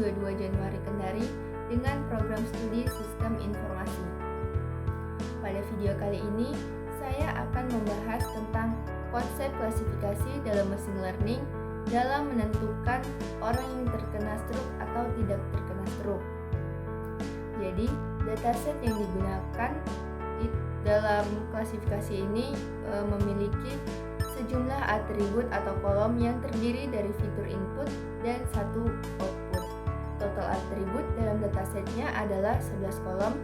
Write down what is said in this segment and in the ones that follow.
22 Januari Kendari dengan program studi Sistem Informasi. Pada video kali ini, saya akan membahas tentang konsep klasifikasi dalam machine learning dalam menentukan orang yang terkena stroke atau tidak terkena stroke. Jadi, dataset yang digunakan dalam klasifikasi ini memiliki sejumlah atribut atau kolom yang terdiri dari fitur input dan satu output. Total atribut dalam datasetnya adalah 11 kolom,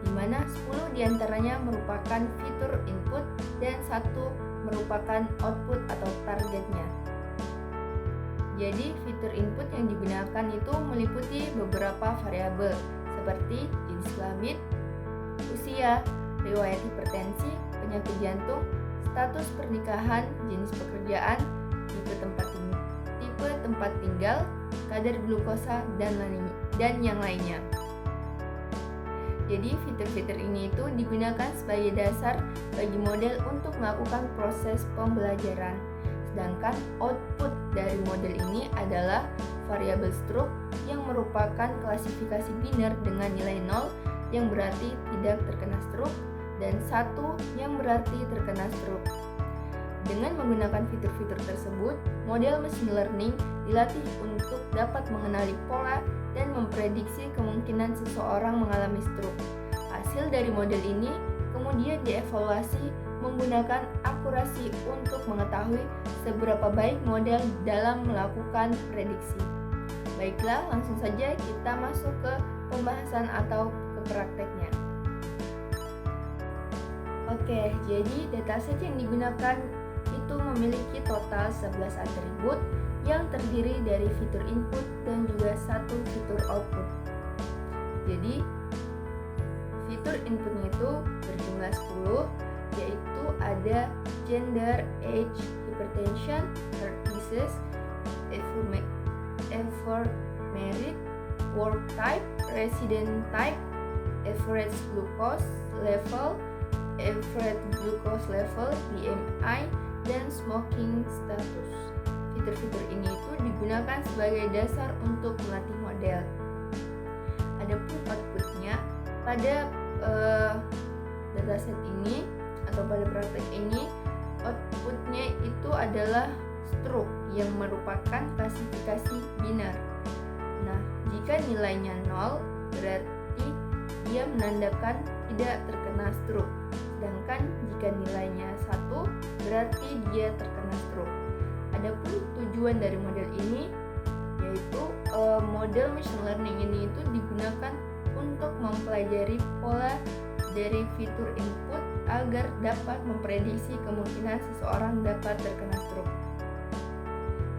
di mana 10 diantaranya merupakan fitur input dan satu merupakan output atau targetnya. Jadi, fitur input yang digunakan itu meliputi beberapa variabel seperti jenis kelamin, usia, riwayat hipertensi, penyakit jantung, status pernikahan, jenis pekerjaan, tipe tempat tinggal, kadar glukosa, dan yang lainnya. Jadi fitur-fitur ini itu digunakan sebagai dasar bagi model untuk melakukan proses pembelajaran. Sedangkan output dari model ini adalah variabel stroke yang merupakan klasifikasi biner dengan nilai 0 yang berarti tidak terkena stroke dan 1 yang berarti terkena stroke. Dengan menggunakan fitur-fitur tersebut, model machine learning dilatih untuk dapat mengenali pola dan memprediksi kemungkinan seseorang mengalami stroke. Hasil dari model ini kemudian dievaluasi menggunakan akurasi untuk mengetahui seberapa baik model dalam melakukan prediksi. Baiklah, langsung saja kita masuk ke pembahasan atau ke prakteknya. Oke, jadi dataset yang digunakan itu memiliki total 11 atribut yang terdiri dari fitur input dan juga satu fitur output. Jadi, fitur inputnya itu berjumlah 10, yaitu ada gender, age, hypertension, heart disease, effort merit, work type, resident type, average glucose level, BMI, dan smoking status. Fitur-fitur ini itu digunakan sebagai dasar untuk melatih model. Adapun outputnya pada dataset ini atau pada praktek ini, outputnya itu adalah stroke yang merupakan klasifikasi biner. Nah, jika nilainya 0 berarti dia menandakan tidak terkena stroke. Sedangkan jika nilainya 1 berarti dia terkena stroke. Adapun tujuan dari model ini yaitu model machine learning ini itu digunakan untuk mempelajari pola dari fitur input agar dapat memprediksi kemungkinan seseorang dapat terkena stroke.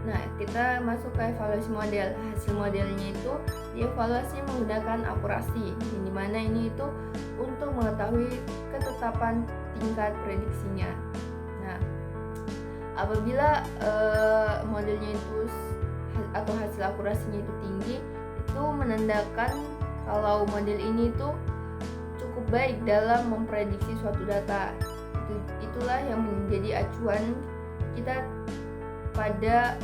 Nah, kita masuk ke evaluasi model. Hasil modelnya itu dievaluasi menggunakan akurasi, di mana ini itu untuk mengetahui ketetapan tingkat prediksinya. Nah, apabila modelnya itu atau hasil akurasinya itu tinggi, itu menandakan kalau model ini itu cukup baik dalam memprediksi suatu data. Itulah yang menjadi acuan kita pada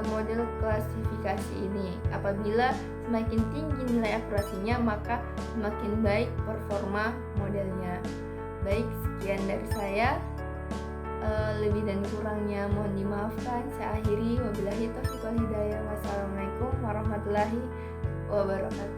model klasifikasi ini. Apabila semakin tinggi nilai akurasinya, maka semakin baik performa modelnya. Baik, sekian dari saya. Lebih dan kurangnya mohon dimaafkan. Saya akhiri, wabillahi taufiq wal hidayah. Wassalamualaikum warahmatullahi wabarakatuh.